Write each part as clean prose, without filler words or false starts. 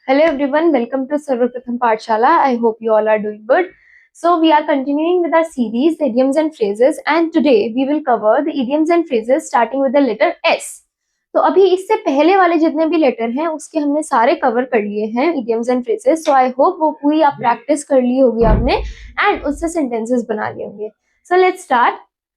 Hello everyone, welcome to Sarvapratham Pathshala. I hope you all are doing good. So we are continuing with our series idioms and phrases, and today we will cover the idioms and phrases starting with the letter S. तो अभी इससे पहले वाले जितने भी letter हैं उसके हमने सारे कवर कर लिए हैं idioms and phrases. So I hope वो पूरी आप प्रैक्टिस कर ली होगी आपने and उससे sentences बना लिए होंगे. So let's start.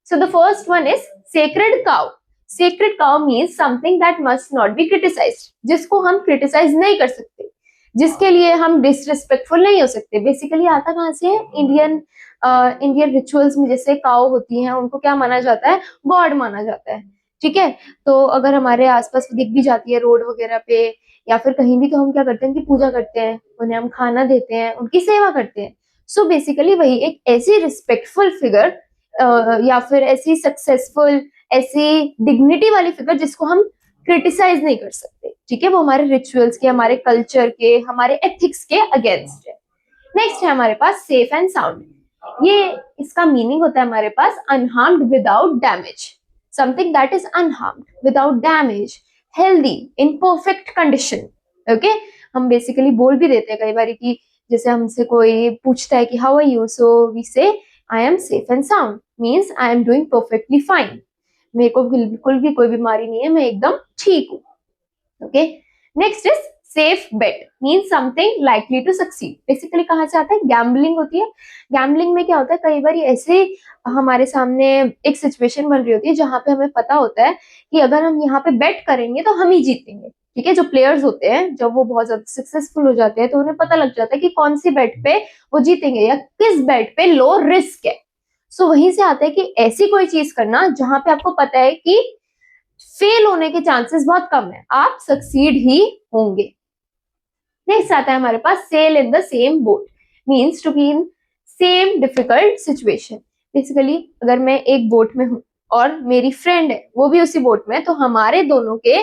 So the first one is sacred cow. Sacred cow means something that must not be criticized, जिसको हम criticize नहीं कर सकते, जिसके लिए हम डिसरिस्पेक्टफुल नहीं हो सकते. बेसिकली आता कहाँ से है? इंडियन रिचुअल्स में जैसे काउ होती हैं उनको क्या माना जाता है? गॉड माना जाता है. ठीक है, तो अगर हमारे आसपास दिख भी जाती है रोड वगैरह पे या फिर कहीं भी, तो हम क्या करते हैं कि पूजा करते हैं, उन्हें हम खाना देते हैं, उनकी सेवा करते हैं. सो बेसिकली वही एक ऐसी रिस्पेक्टफुल फिगर या फिर ऐसी सक्सेसफुल, ऐसी डिग्निटी वाली फिगर जिसको हम क्रिटिसाइज नहीं कर सकते. ठीक है, वो हमारे रिचुअल्स के, हमारे कल्चर के, हमारे एथिक्स के अगेंस्ट है. नेक्स्ट है हमारे पास सेफ एंड साउंड. ये इसका मीनिंग होता है हमारे पास unharmed without damage. Something that is unharmed without damage, healthy, in perfect condition. Okay, हम बेसिकली बोल भी देते हैं कई बार कि जैसे हमसे कोई पूछता है कि how are you, so we say I am safe and sound, means I am doing perfectly fine. मेरे को बिल्कुल भी कोई बीमारी नहीं है, मैं एकदम ठीक हूँ. Okay, next is safe bet, means something likely to succeed. Basically कहाँ से आता है? गैम्बलिंग होती है. गैम्बलिंग में क्या होता है, कई बार ऐसे हमारे सामने एक सिचुएशन बन रही होती है जहां पे हमें पता होता है कि अगर हम यहाँ पे बेट करेंगे तो हम ही जीतेंगे. ठीक है, जो प्लेयर्स होते हैं जब वो बहुत ज्यादा सक्सेसफुल हो जाते हैं तो उन्हें पता लग जाता है कि कौन सी बेट पे वो जीतेंगे या किस बेट पे लो रिस्क है. सो वहीं से आता है कि ऐसी कोई चीज करना जहां पे आपको पता है कि फेल होने के चांसेस बहुत कम है, आप सक्सीड ही होंगे. नेक्स्ट आता है हमारे पास sail in the same boat, means to be in same difficult situation. Basically अगर मैं एक बोट में हूं और मेरी फ्रेंड है वो भी उसी बोट में, तो हमारे दोनों के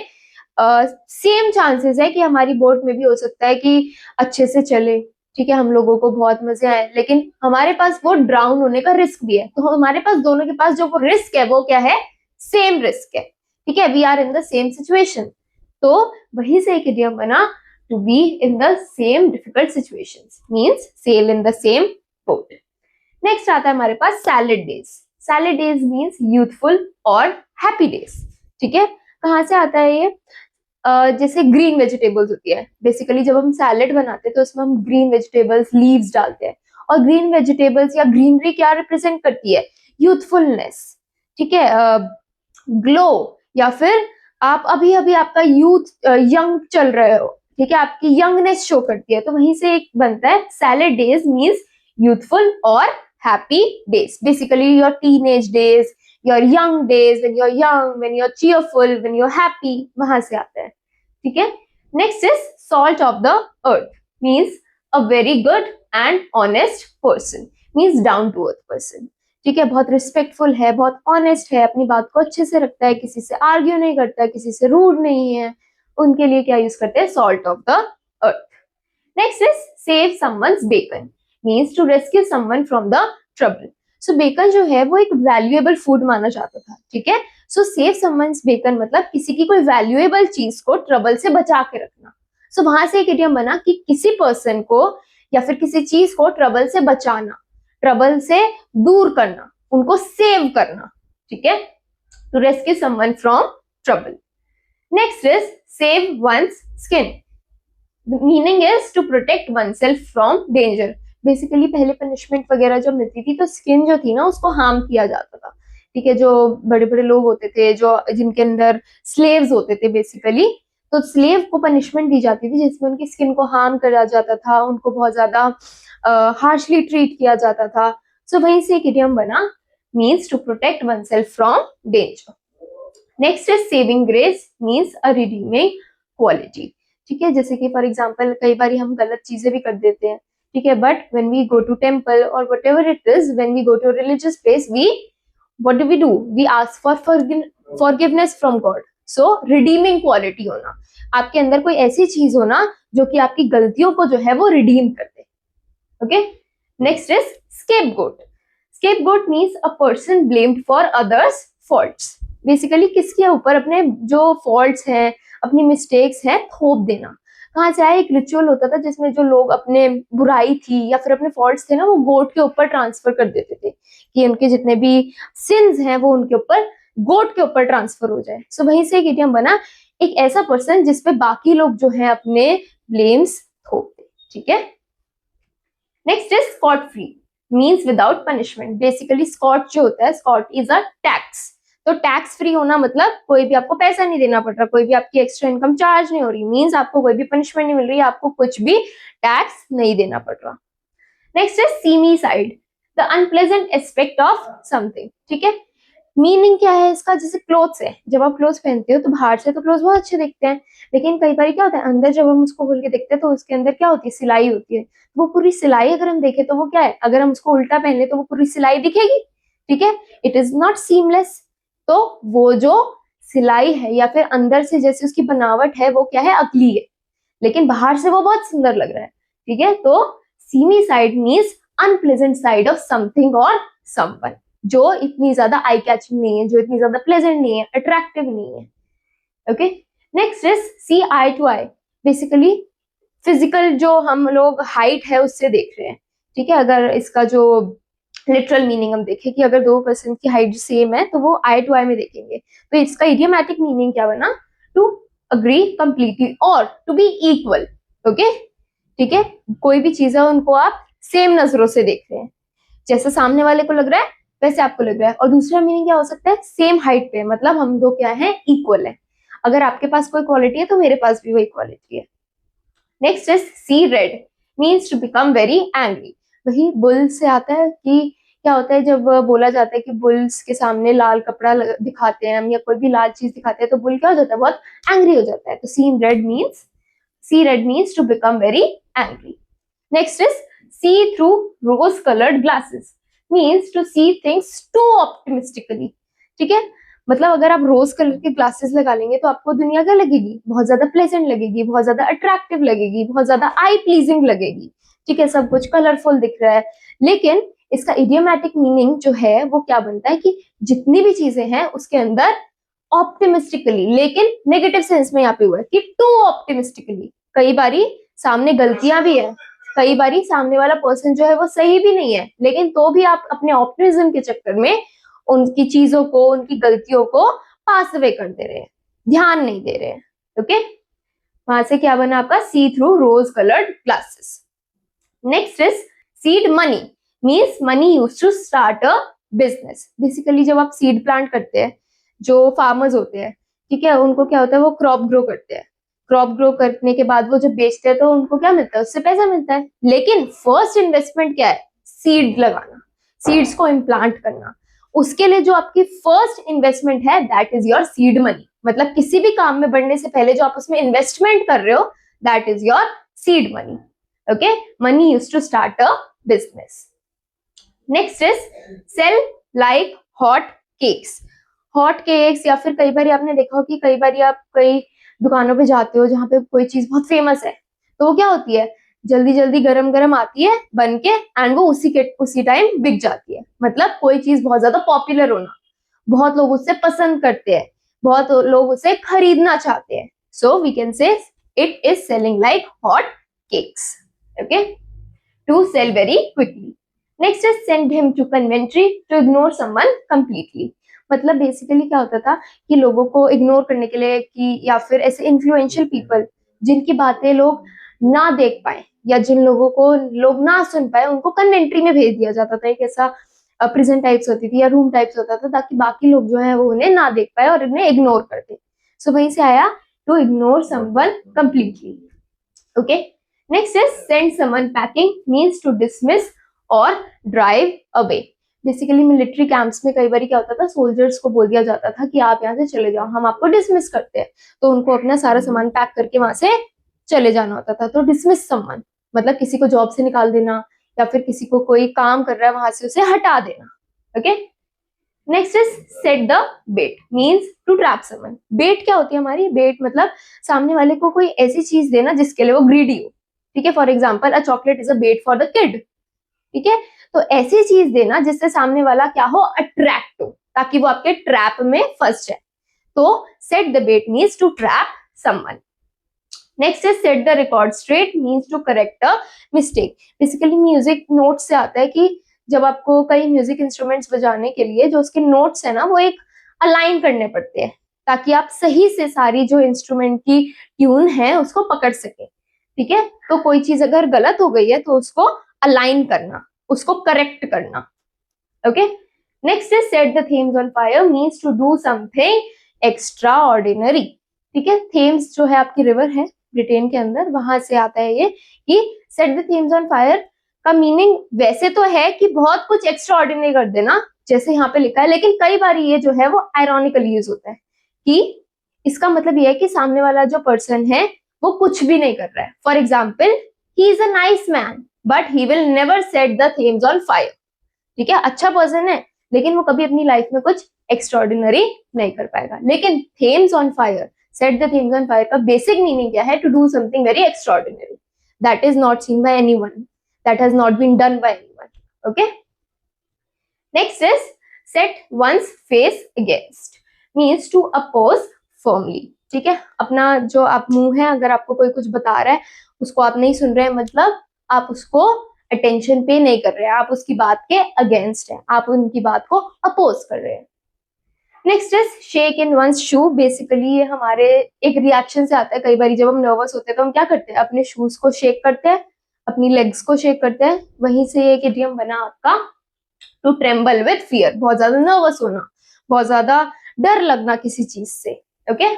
सेम चांसेस है कि हमारी बोट में भी हो सकता है कि अच्छे से चले. ठीक है, हम लोगों को बहुत मजे आए, लेकिन हमारे पास वो ड्राउन होने का रिस्क भी है. तो हमारे पास दोनों के पास जो वो रिस्क है वो क्या है? सेम रिस्क है. ठीक है, we are in the same situation. तो वहीं से एक इडियम बना to be in the same difficult situations, means sail in the same boat. Next आता है हमारे पास salad days. Salad days means youthful और हैप्पी डेज. ठीक है, कहाँ से आता है ये? जैसे ग्रीन वेजिटेबल्स होती है, बेसिकली जब हम सैलेड बनाते हैं तो उसमें हम ग्रीन वेजिटेबल्स, लीव्स डालते हैं. और ग्रीन वेजिटेबल्स या ग्रीनरी क्या रिप्रेजेंट करती है? यूथफुलनेस. ठीक है, ग्लो, या फिर आप अभी अभी आपका यूथ यंग चल रहे हो. ठीक है, आपकी यंगनेस शो करती है. तो वहीं से एक बनता है सैलेड डेज मींस यूथफुल और happy days. Basically your teenage days, your young days, when you are young, when you are cheerful, when you are happy, वहां से आता है. ठीक है, next is salt of the earth, means a very good and honest person, means down to earth person. ठीक है, बहुत respectful है, बहुत ऑनेस्ट है, अपनी बात को अच्छे से रखता है, किसी से आर्ग्यू नहीं करता है, किसी से रूड नहीं है. उनके लिए क्या यूज करते हैं? Salt of the earth. Next is save someone's bacon, means to rescue someone from the trouble. So bacon जो है वो एक वैल्यूएबल फूड माना जाता था. ठीक है, सो सेव समवन्स बेकन मतलब किसी की कोई वैल्यूएबल चीज को ट्रबल से बचा के रखना. सो वहां से एक इडियम बना कि किसी पर्सन को या फिर किसी चीज को ट्रबल से बचाना, ट्रबल से दूर करना, उनको सेव करना. ठीक है, to rescue someone from trouble. Next is save one's skin. Meaning is to protect oneself from danger. Basically पहले पनिशमेंट वगैरह जब मिलती थी तो स्किन जो थी ना उसको हार्म किया जाता था. ठीक है, जो बड़े बड़े लोग होते थे, जो जिनके अंदर स्लेव्स होते थे बेसिकली, तो स्लेव को पनिशमेंट दी जाती थी जिसमें उनकी स्किन को हार्म करा जाता था, उनको बहुत ज्यादा हार्शली ट्रीट किया जाता था. सो वहीं से एक इडियम बना, means to protect oneself from danger. Next is saving grace, means a redeeming quality. ठीक है, जैसे कि फॉर एग्जाम्पल कई बार हम गलत चीजें भी कर देते हैं. ठीक है, but when we go to temple और whatever it is, when we go to religious place, we what do? We ask for forgiveness from God. So redeeming quality होना, आपके अंदर कोई ऐसी चीज होना जो कि आपकी गलतियों को जो है वो रिडीम कर दे. Okay, next is scapegoat. Scapegoat means a person blamed for others faults. Basically किसके ऊपर अपने जो फॉल्ट्स हैं, अपनी मिस्टेक्स हैं, थोप देना. कहाँ से आया? एक रिचुअल होता था जिसमें जो लोग अपने बुराई थी या फिर अपने फॉल्ट्स थे ना, वो गोट के ऊपर ट्रांसफर कर देते थे कि उनके जितने भी सिंस हैं वो उनके ऊपर गोट के ऊपर ट्रांसफर हो जाए। सो वहीं से एक इडियम बना, एक ऐसा पर्सन जिसपे बाकी लोग जो है अपने ब्लेम्स थोपते। ठीक है, next is scot free, means without punishment. Basically scot जो होता है, स्कॉट इज अ टैक्स। तो टैक्स फ्री होना मतलब कोई भी आपको पैसा नहीं देना पड़ रहा, कोई भी आपकी एक्स्ट्रा इनकम चार्ज नहीं हो रही, मीन्स आपको कोई भी पनिशमेंट नहीं मिल रही, आपको कुछ भी टैक्स नहीं देना पड़ रहा। Next is semi side, the unpleasant aspect of something. ठीक है, मीनिंग क्या है इसका? जैसे क्लोथ्स है, जब आप क्लोथ्स पहनते हो तो बाहर से तो क्लोथ्स बहुत अच्छे दिखते हैं, लेकिन कई बार क्या होता है, अंदर जब हम उसको खोल के देखते हैं तो उसके अंदर क्या होती है? सिलाई होती है। वो पूरी सिलाई अगर हम देखें तो वो क्या है? अगर हम उसको उल्टा पहन ले तो वो पूरी सिलाई दिखेगी। ठीक है, इट इज नॉट सीमलेस। तो वो जो सिलाई है या फिर अंदर से जैसे उसकी बनावट है वो क्या है? अगली है, लेकिन बाहर से वो बहुत सुंदर लग रहा है। ठीक है, तो semi side means unpleasant side of something और समवन, जो इतनी ज्यादा आई कैचिंग नहीं है, जो इतनी ज्यादा प्लेजेंट नहीं है, अट्रैक्टिव नहीं है। Okay, next is see eye to eye. Basically physical जो हम लोग हाइट है उससे देख रहे हैं। ठीक है, अगर इसका जो लिटरल मीनिंग हम देखें कि अगर दो पर्सन की हाइट सेम है तो वो आई टू आई में देखेंगे। तो इसका इडियोमैटिक मीनिंग क्या बना? टू अग्री कंप्लीटली और टू बी इक्वल। ओके, ठीक है, कोई भी चीज है उनको आप सेम नजरों से देख रहे हैं, जैसे सामने वाले को लग रहा है वैसे आपको लग रहा है। और दूसरा मीनिंग क्या हो सकता है? सेम हाइट पे, मतलब हम दो क्या है? इक्वल है। अगर आपके पास कोई क्वालिटी है तो मेरे पास भी वही क्वालिटी है। Next is see red, means to become very angry. वही बुल से आता है कि क्या होता है जब बोला जाता है कि बुल्स के सामने लाल कपड़ा दिखाते हैं हम या कोई भी लाल चीज दिखाते हैं तो बुल क्या हो जाता है? बहुत एंग्री हो जाता है। तो see red means to become very angry. Next is see through rose coloured glasses, means to see things too optimistically. ठीक है, मतलब अगर आप रोज कलर के ग्लासेस लगा लेंगे तो आपको दुनिया क्या लगेगी? बहुत ज्यादा प्लेजेंट लगेगी, बहुत ज्यादा अट्रैक्टिव लगेगी, बहुत ज्यादा आई प्लीजिंग लगेगी। ठीक है, सब कुछ कलरफुल दिख रहा है। लेकिन इसका इडियोमैटिक मीनिंग जो है वो क्या बनता है कि जितनी भी चीजें हैं उसके अंदर ऑप्टिमिस्टिकली, लेकिन नेगेटिव सेंस में यहाँ पे हुआ है कि टू ऑप्टिमिस्टिकली। कई बारी सामने गलतियां भी है, कई बारी सामने वाला पर्सन जो है वो सही भी नहीं है, लेकिन तो भी आप अपने ऑप्टिमिज्म के चक्कर में उनकी चीजों को, उनकी गलतियों को पास अवे कर दे रहे हैं, ध्यान नहीं दे रहे हैं। ओके, वहां से क्या बना आपका? See through rose coloured glasses. Next is seed money, means money use to start a business. Basically जब आप सीड प्लांट करते हैं, जो फार्मर्स होते हैं, ठीक है, उनको क्या होता है? वो क्रॉप ग्रो करते हैं। क्रॉप ग्रो करने के बाद वो जब बेचते हैं तो उनको क्या मिलता है? उससे पैसा मिलता है। लेकिन फर्स्ट इन्वेस्टमेंट क्या है? सीड लगाना, सीड्स को इम्प्लांट करना। उसके लिए जो आपकी फर्स्ट इन्वेस्टमेंट है that is your seed money. मतलब किसी भी काम में बढ़ने से पहले जो आप उसमें इन्वेस्टमेंट कर रहे हो that is your seed money. Okay, money used to start a business. Next is sell like hot cakes. Hot cakes, या फिर कई बार आपने देखा हो कि कई बार आप कई दुकानों पे जाते हो जहाँ पे कोई चीज बहुत फेमस है, तो वो क्या होती है? जल्दी जल्दी गरम गरम आती है बन के, एंड वो उसी टाइम बिक जाती है। मतलब कोई चीज बहुत ज्यादा पॉपुलर होना, बहुत लोग उससे पसंद करते हैं, बहुत लोग उसे खरीदना चाहते हैं। So we can say it is selling like hot cakes. Okay, to sell very quickly. Next is send him to Coventry to ignore someone completely. मतलब बेसिकली क्या होता था कि लोगों को इग्नोर करने के लिए, कि या फिर ऐसे इन्फ्लुएंशियल पीपल जिनकी बातें लोग ना देख पाए या जिन लोगों को लोग ना सुन पाए, उनको कन्वेंट्री में भेज दिया जाता था। एक ऐसा प्रिजन टाइप्स होती थी या रूम टाइप्स होता था, ताकि बाकी लोग जो है वो उन्हें ना देख पाए और उन्हें इग्नोर करते। सो वहीं से आया to ignore someone completely. Okay, next is send someone packing, means to dismiss और drive away. Basically military camps में कई बार क्या होता था, सोल्जर्स को बोल दिया जाता था कि आप यहाँ से चले जाओ, हम आपको डिसमिस करते हैं। तो उनको अपना सारा सामान पैक करके वहां से चले जाना होता था। तो डिसमिस समवन मतलब किसी को जॉब से निकाल देना, या फिर किसी को कोई काम कर रहा है वहां से उसे हटा देना। Okay, next is set the bait, means to trap someone. Bait क्या होती है हमारी? बेट मतलब सामने वाले को कोई ऐसी चीज देना जिसके लिए वो ग्रीडी हो। ठीक है, for example a chocolate is a bait for the kid. ठीक है, तो ऐसी चीज देना जिससे सामने वाला क्या हो? अट्रैक्ट हो, ताकि वो आपके ट्रैप में फंस जाए। तो set the bait means to trap someone. Next is set the record straight, means to correct a mistake. Basically music note से आता है कि जब आपको कई म्यूजिक इंस्ट्रूमेंट्स बजाने के लिए जो उसके नोट्स है ना वो एक अलाइन करने पड़ते हैं ताकि आप सही से सारी जो इंस्ट्रूमेंट की ट्यून है उसको पकड़ सके। ठीक है, तो कोई चीज अगर गलत हो गई है तो उसको अलाइन करना, उसको करेक्ट करना। Okay, next is set the Thames on fire, means to do something extraordinary. ठीक है, थेम्स जो है आपकी रिवर है ब्रिटेन के अंदर, वहां से आता है ये कि set the Thames on fire का मीनिंग वैसे तो है कि बहुत कुछ एक्स्ट्रा ऑर्डिनरी कर देना जैसे यहाँ पे लिखा है, लेकिन कई बार ये जो है वो आयरॉनिकली यूज होता है कि इसका मतलब ये है कि सामने वाला जो पर्सन है वो कुछ भी नहीं कर रहा है। For example, he is a nice man but he will never set the Thames on fire. ठीक है, अच्छा पर्सन है लेकिन वो कभी अपनी लाइफ में कुछ एक्स्ट्राऑर्डिनरी नहीं कर पाएगा। लेकिन Thames on fire, set the Thames on fire का बेसिक मीनिंग क्या है? To do something very extraordinary that is not seen by anyone, that has not been done by anyone. Okay, next is set one's face against, means to oppose firmly. ठीक है, अपना जो आप मुंह है, अगर आपको कोई कुछ बता रहा है उसको आप नहीं सुन रहे हैं, मतलब आप उसको अटेंशन पे नहीं कर रहे हैं, आप उसकी बात के अगेंस्ट हैं, आप उनकी बात को अपोज कर रहे हैं। Next is shake in one's shoe. Basically ये हमारे एक रिएक्शन से आता है। कई बार जब हम नर्वस होते हैं तो हम क्या करते हैं? अपने शूज को शेक करते हैं, अपनी लेग्स को शेक करते हैं। वहीं से एक इडियम बना आपका टू ट्रेम्बल विद फियर, बहुत ज्यादा नर्वस होना, बहुत ज्यादा डर लगना किसी चीज से। Okay,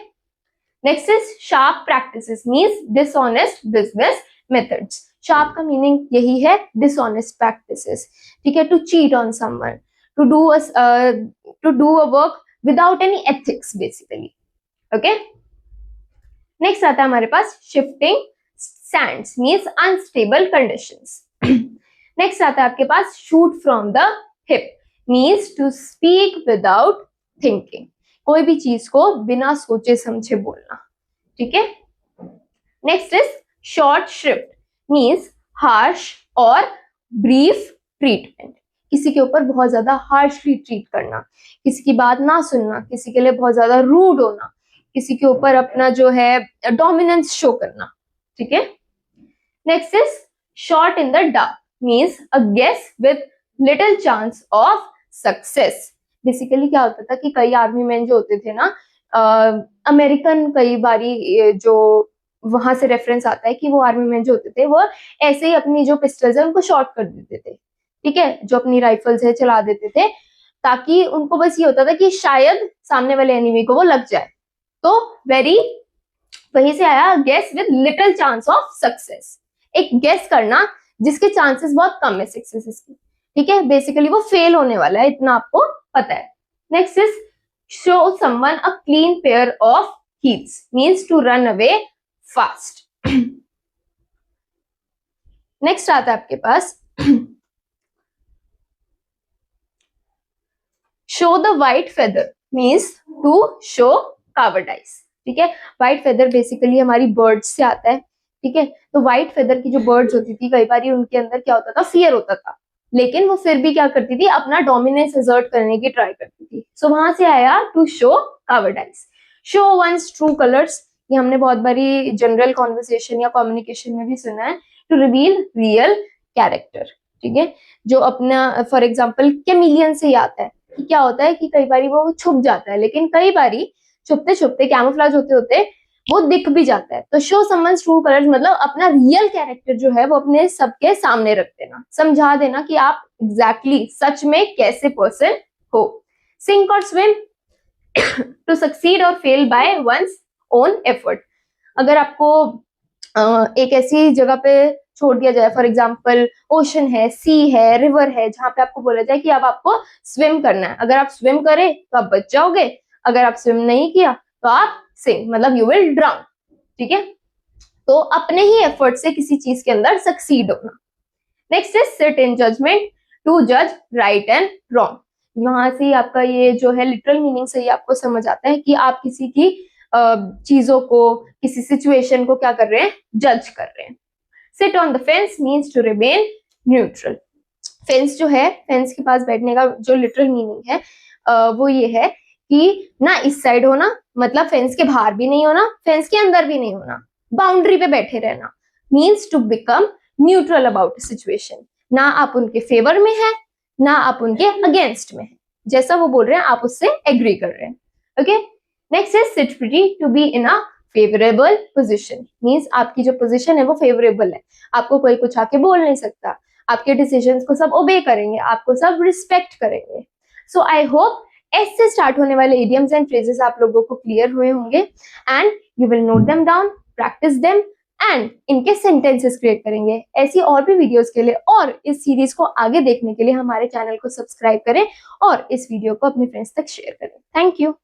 next is sharp practices, means dishonest business methods. Sharp का मीनिंग यही है, डिसऑनेस्ट प्रैक्टिसेस। ठीक है, to cheat on someone, to do a work without any ethics basically. Okay, next आता है हमारे पास shifting sands, means unstable conditions. Next आता है आपके पास shoot from the hip, means to speak without thinking, कोई भी चीज को बिना सोचे समझे बोलना। ठीक है, next is short shrift, means harsh और ब्रीफ ट्रीटमेंट, किसी के ऊपर बहुत ज्यादा हार्शली ट्रीट करना, किसी की बात ना सुनना, किसी के लिए बहुत ज्यादा रूड होना, किसी के ऊपर अपना जो है डोमिनेंस शो करना। ठीक है, next is shot in the dark, means a guess with little chance of success. Basically क्या होता था कि कई आर्मी मैन जो होते थे ना, अमेरिकन, कई बारी जो वहां से रेफरेंस आता है कि वो आर्मी मैन जो होते थे वो ऐसे ही अपनी जो पिस्टल्स है उनको शॉर्ट कर देते थे। ठीक है, जो अपनी राइफल्स है चला देते थे, ताकि उनको बस ये होता था कि शायद सामने वाले एनिमी को वो लग जाए। तो वहीं से आया guess with little chance of success, एक गेस करना जिसके चांसेस बहुत कम है सक्सेस की। ठीक है, बेसिकली वो फेल होने वाला है, इतना आपको पता है। Next is show someone a clean pair of heels, means to run away fast. Next आता है आपके पास show the white feather, means to show cowardice. ठीक है, व्हाइट फेदर बेसिकली हमारी बर्ड्स से आता है। ठीक है, तो व्हाइट फेदर की जो बर्ड्स होती थी, कई बार उनके अंदर क्या होता था? फियर होता था, लेकिन वो फिर भी क्या करती थी? अपना डोमिनेंस असर्ट करने की ट्राई करती थी। सो वहां से आया to show cowardice. Show one's true colours, ये हमने बहुत बारी जनरल कॉन्वर्सेशन या कम्युनिकेशन में भी सुना है। To reveal real character. ठीक है, जो अपना फॉर एग्जाम्पल कैमिलियन से ही आता है कि क्या होता है कि कई बारी वो छुप जाता है, लेकिन कई बारी छुपते छुपते कैमोफ्लेज होते होते वो दिख भी जाता है। तो शो समवन्स ट्रू कलर्स मतलब अपना रियल कैरेक्टर जो है वो अपने सबके सामने रख देना, समझा देना कि आप एग्जैक्टली सच में कैसे पर्सन हो। सिंक और स्विम, टू सक्सीड और fail by one's own effort. अगर आपको एक ऐसी जगह पे छोड़ दिया जाए, फॉर एग्जाम्पल ओशन है, सी है, रिवर है, जहां पे आपको बोला जाए कि अब आपको स्विम करना है, अगर आप स्विम करें तो आप बच जाओगे, अगर आप स्विम नहीं किया तो आप सिंक, मतलब यू विल ड्राउन। ठीक है, तो अपने ही एफर्ट से किसी चीज के अंदर सक्सीड होना। Next is sit in judgement, to जज राइट एंड रॉन्ग। वहां से आपका ये जो है लिटरल मीनिंग से ही आपको समझ आता है कि आप किसी की चीजों को, किसी सिचुएशन को क्या कर रहे हैं? जज कर रहे हैं। Sit on the fence means to remain neutral. Fence जो है, फेंस के पास बैठने का जो लिटरल मीनिंग है वो ये है कि ना इस साइड होना, मतलब फेंस के बाहर भी नहीं होना, फेंस के अंदर भी नहीं होना, बाउंड्री पे बैठे रहना means to become neutral about situation. ना आप उनके फेवर में है, ना आप उनके अगेंस्ट में है, जैसा वो बोल रहे हैं आप उससे एग्री कर रहे हैं। Okay, next is sit pretty, to be in a favourable position means आपकी जो पोजिशन है वो फेवरेबल है, आपको कोई कुछ आके बोल नहीं सकता, आपके डिसीजंस को सब ओबे करेंगे, आपको सब रिस्पेक्ट करेंगे। सो आई होप एस से स्टार्ट होने वाले इडियम्स एंड फ्रेजेस आप लोगों को क्लियर हुए होंगे and you will note them down, practice them and इनके सेंटेंसेस क्रिएट करेंगे। ऐसी और भी वीडियोस के लिए और इस सीरीज को आगे देखने के लिए हमारे चैनल को सब्सक्राइब करें और इस वीडियो को अपने फ्रेंड्स तक शेयर करें। Thank you.